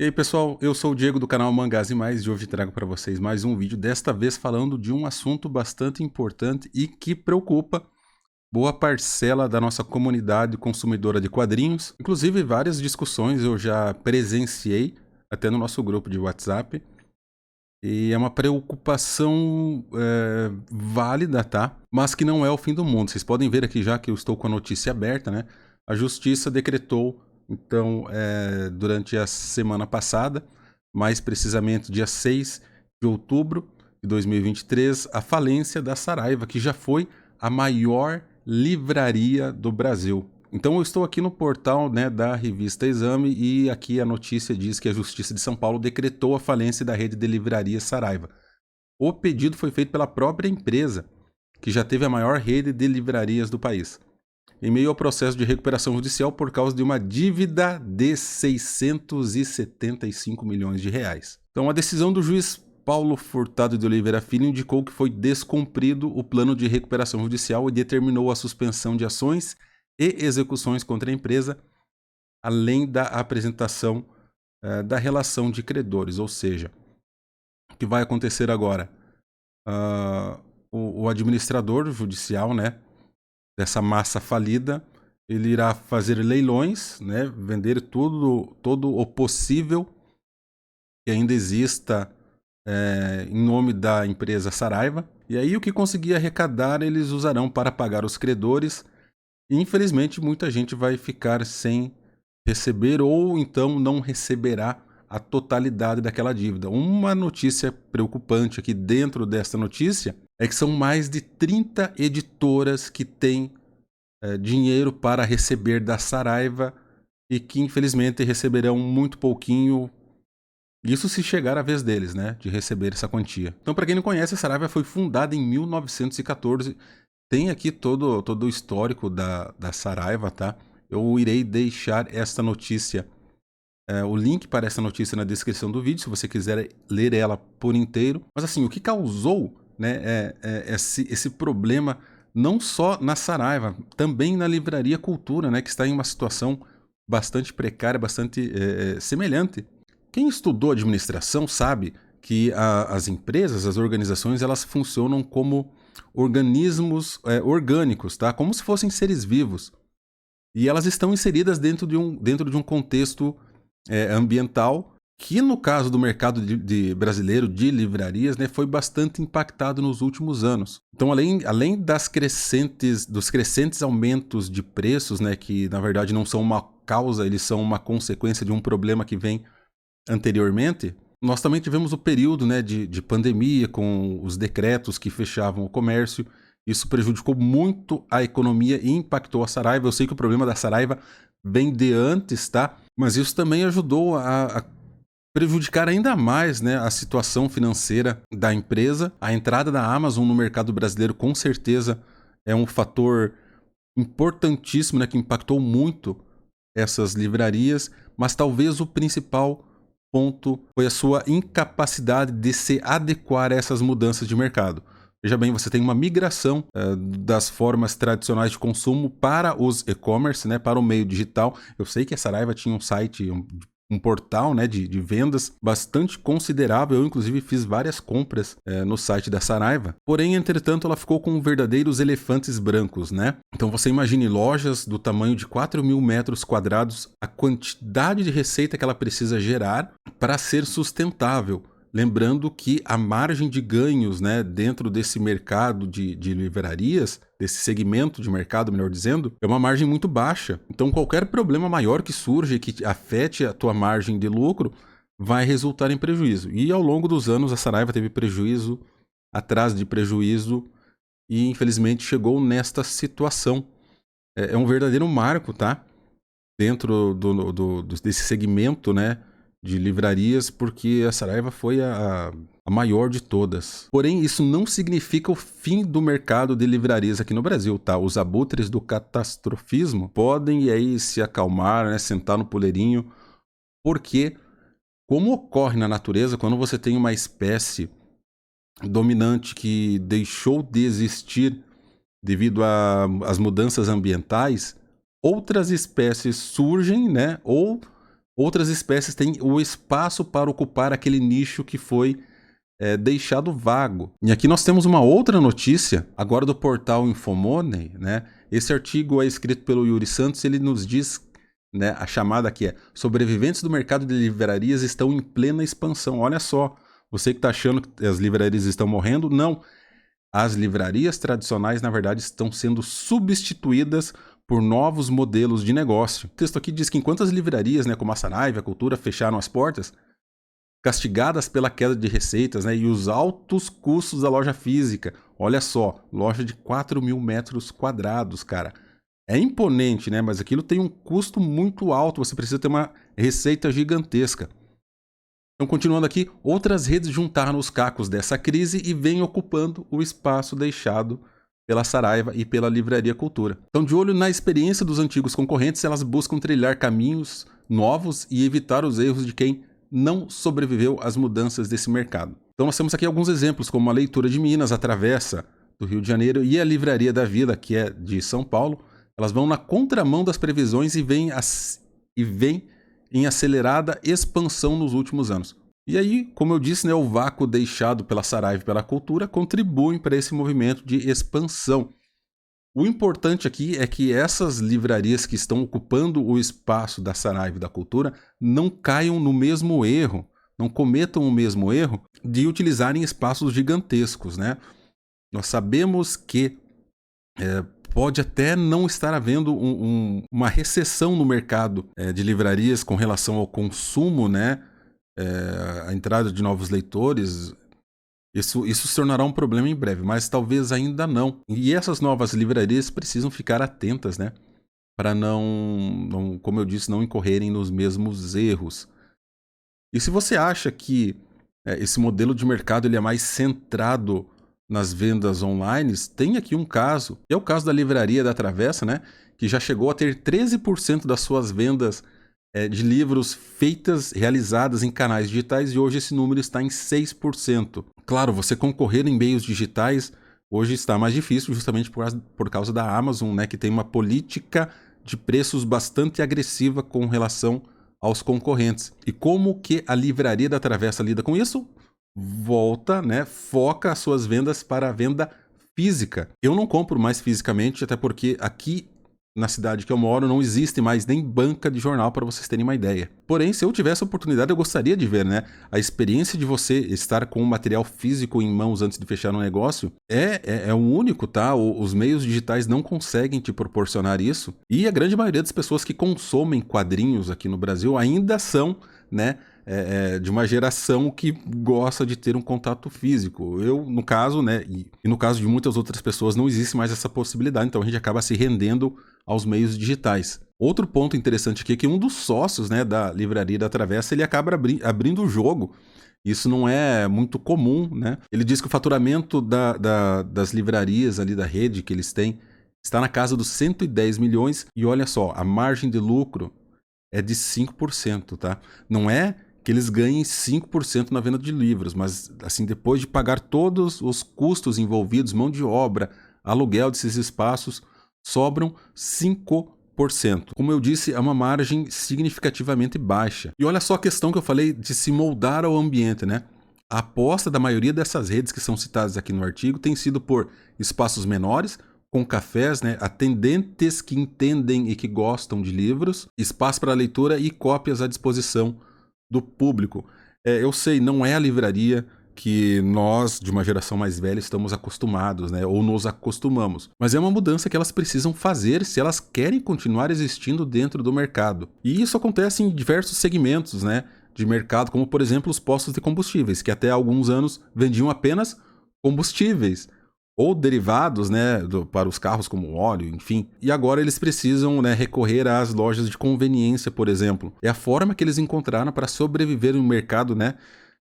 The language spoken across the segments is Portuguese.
E aí pessoal, eu sou o Diego do canal Mangás e Mais e hoje trago para vocês mais um vídeo, desta vez falando de um assunto bastante importante e que preocupa boa parcela da nossa comunidade consumidora de quadrinhos. Inclusive várias discussões eu já presenciei até no nosso grupo de WhatsApp e é uma preocupação válida, tá? Mas que não é o fim do mundo. Vocês podem ver aqui já que eu estou com a notícia aberta, né? A justiça decretou então, durante a semana passada, mais precisamente dia 6 de outubro de 2023, a falência da Saraiva, que já foi a maior livraria do Brasil. Então eu estou aqui no portal, né, da revista Exame e aqui a notícia diz que a Justiça de São Paulo decretou a falência da rede de livrarias Saraiva. O pedido foi feito pela própria empresa, que já teve a maior rede de livrarias do país, em meio ao processo de recuperação judicial por causa de uma dívida de 675 milhões de reais. Então, a decisão do juiz Paulo Furtado de Oliveira Filho indicou que foi descumprido o plano de recuperação judicial e determinou a suspensão de ações e execuções contra a empresa, além da apresentação da relação de credores. Ou seja, o que vai acontecer agora? O administrador judicial, né, dessa massa falida, ele irá fazer leilões, né, vender todo o possível que ainda exista em nome da empresa Saraiva. E aí o que conseguir arrecadar eles usarão para pagar os credores. E, infelizmente muita gente vai ficar sem receber ou então não receberá a totalidade daquela dívida. Uma notícia preocupante aqui dentro desta notícia é que são mais de 30 editoras que têm dinheiro para receber da Saraiva e que infelizmente receberão muito pouquinho. Isso se chegar a vez deles, né, de receber essa quantia. Então, para quem não conhece, a Saraiva foi fundada em 1914. Tem aqui todo o histórico da Saraiva, tá? Eu irei deixar esta notícia, o link para essa notícia na descrição do vídeo, se você quiser ler ela por inteiro. Mas assim, o que causou, né, esse problema não só na Saraiva, também na Livraria Cultura, né, que está em uma situação bastante precária, bastante semelhante. Quem estudou administração sabe que as empresas, as organizações, elas funcionam como organismos orgânicos, tá? Como se fossem seres vivos. E elas estão inseridas dentro de um contexto ambiental que, no caso do mercado brasileiro de livrarias, né, foi bastante impactado nos últimos anos. Então, além dos crescentes aumentos de preços, né, que na verdade não são uma causa, eles são uma consequência de um problema que vem anteriormente, nós também tivemos o período, né, de pandemia, com os decretos que fechavam o comércio. Isso prejudicou muito a economia e impactou a Saraiva. Eu sei que o problema da Saraiva vem de antes, tá? Mas isso também ajudou a prejudicar ainda mais, né, a situação financeira da empresa. A entrada da Amazon no mercado brasileiro com certeza é um fator importantíssimo, né, que impactou muito essas livrarias, mas talvez o principal ponto foi a sua incapacidade de se adequar a essas mudanças de mercado. Veja bem, você tem uma migração das formas tradicionais de consumo para os e-commerce, né, para o meio digital. Eu sei que a Saraiva tinha um site, um portal, né, de vendas bastante considerável. Eu, inclusive, fiz várias compras no site da Saraiva. Porém, entretanto, ela ficou com verdadeiros elefantes brancos, né? Então, você imagine lojas do tamanho de 4.000 metros quadrados, a quantidade de receita que ela precisa gerar para ser sustentável. Lembrando que a margem de ganhos, né, dentro desse mercado de livrarias, desse segmento de mercado, melhor dizendo, é uma margem muito baixa. Então, qualquer problema maior que surja e que afete a tua margem de lucro vai resultar em prejuízo. E ao longo dos anos, a Saraiva teve prejuízo atrás de prejuízo e, infelizmente, chegou nesta situação. É um verdadeiro marco, tá? Dentro desse segmento, né, de livrarias, porque a Saraiva foi a maior de todas. Porém, isso não significa o fim do mercado de livrarias aqui no Brasil, tá? Os abutres do catastrofismo podem aí se acalmar, né, sentar no poleirinho, porque, como ocorre na natureza, quando você tem uma espécie dominante que deixou de existir devido às mudanças ambientais, outras espécies surgem, né, ou outras espécies têm o espaço para ocupar aquele nicho que foi deixado vago. E aqui nós temos uma outra notícia, agora do portal Infomoney, né? Esse artigo é escrito pelo Yuri Santos, ele nos diz, né, a chamada aqui é: sobreviventes do mercado de livrarias estão em plena expansão. Olha só, você que está achando que as livrarias estão morrendo, não. As livrarias tradicionais, na verdade, estão sendo substituídas por novos modelos de negócio. O texto aqui diz que enquanto as livrarias, né, como a Saraiva, a Cultura, fecharam as portas, castigadas pela queda de receitas, né, e os altos custos da loja física. Olha só, loja de 4.000 metros quadrados, cara. É imponente, né, mas aquilo tem um custo muito alto, você precisa ter uma receita gigantesca. Então, continuando aqui, outras redes juntaram os cacos dessa crise e vêm ocupando o espaço deixado pela Saraiva e pela Livraria Cultura. Então, de olho na experiência dos antigos concorrentes, elas buscam trilhar caminhos novos e evitar os erros de quem não sobreviveu às mudanças desse mercado. Então nós temos aqui alguns exemplos, como a Leitura de Minas, a Travessa do Rio de Janeiro e a Livraria da Vida, que é de São Paulo. Elas vão na contramão das previsões e vêm em acelerada expansão nos últimos anos. E aí, como eu disse, né, o vácuo deixado pela Saraiva e pela Cultura contribui para esse movimento de expansão. O importante aqui é que essas livrarias que estão ocupando o espaço da Saraiva e da Cultura não caiam no mesmo erro, não cometam o mesmo erro de utilizarem espaços gigantescos, né? Nós sabemos que pode até não estar havendo uma recessão no mercado de livrarias com relação ao consumo, né? A entrada de novos leitores. Isso se tornará um problema em breve, mas talvez ainda não. E essas novas livrarias precisam ficar atentas, né? Para não, como eu disse, não incorrerem nos mesmos erros. E se você acha que esse modelo de mercado ele é mais centrado nas vendas online, tem aqui um caso. É o caso da Livraria da Travessa, né? Que já chegou a ter 13% das suas vendas de livros realizadas em canais digitais, e hoje esse número está em 6%. Claro, você concorrer em meios digitais hoje está mais difícil justamente por causa da Amazon, né, que tem uma política de preços bastante agressiva com relação aos concorrentes. E como que a Livraria da Travessa lida com isso? Volta, né, foca as suas vendas para a venda física. Eu não compro mais fisicamente, até porque aqui na cidade que eu moro não existe mais nem banca de jornal, para vocês terem uma ideia. Porém, se eu tivesse a oportunidade, eu gostaria de ver, né? A experiência de você estar com o material físico em mãos antes de fechar um negócio é um único, tá? Os meios digitais não conseguem te proporcionar isso. E a grande maioria das pessoas que consomem quadrinhos aqui no Brasil ainda são, né, de uma geração que gosta de ter um contato físico. Eu, no caso, né, e no caso de muitas outras pessoas, não existe mais essa possibilidade, então a gente acaba se rendendo aos meios digitais. Outro ponto interessante aqui é que um dos sócios, né, da Livraria da Travessa, ele acaba abrindo o jogo. Isso não é muito comum, né? Ele diz que o faturamento das livrarias ali da rede que eles têm está na casa dos 110 milhões, e olha só, a margem de lucro é de 5%, tá? Não é que eles ganhem 5% na venda de livros, mas assim, depois de pagar todos os custos envolvidos, mão de obra, aluguel desses espaços, sobram 5%. Como eu disse, é uma margem significativamente baixa. E olha só a questão que eu falei de se moldar ao ambiente, né? A aposta da maioria dessas redes que são citadas aqui no artigo tem sido por espaços menores, com cafés, né, atendentes que entendem e que gostam de livros, espaço para leitura e cópias à disposição do público. Eu sei, não é a livraria que nós, de uma geração mais velha, estamos acostumados, né, ou nos acostumamos. Mas é uma mudança que elas precisam fazer se elas querem continuar existindo dentro do mercado. E isso acontece em diversos segmentos, né, de mercado, como por exemplo os postos de combustíveis, que até há alguns anos vendiam apenas combustíveis ou derivados, né, para os carros como óleo, enfim. E agora eles precisam, né, recorrer às lojas de conveniência, por exemplo. É a forma que eles encontraram para sobreviver no mercado, né,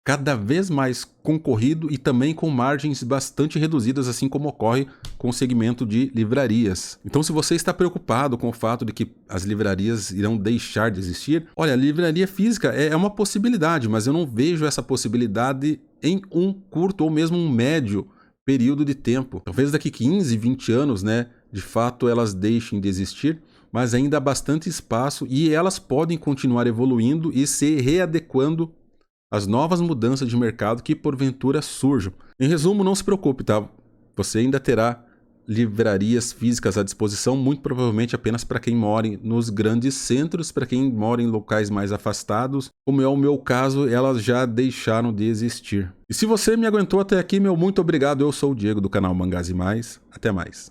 cada vez mais concorrido e também com margens bastante reduzidas, assim como ocorre com o segmento de livrarias. Então, se você está preocupado com o fato de que as livrarias irão deixar de existir, olha, a livraria física é uma possibilidade, mas eu não vejo essa possibilidade em um curto ou mesmo um médio período de tempo. Talvez daqui 15, 20 anos, né, de fato elas deixem de existir, mas ainda há bastante espaço e elas podem continuar evoluindo e se readequando às novas mudanças de mercado que porventura surjam. Em resumo, não se preocupe, tá? Você ainda terá livrarias físicas à disposição, muito provavelmente apenas para quem mora nos grandes centros, para quem mora em locais mais afastados, como é o meu caso, elas já deixaram de existir. E se você me aguentou até aqui, meu muito obrigado. Eu sou o Diego do canal Mangás e Mais. Até mais.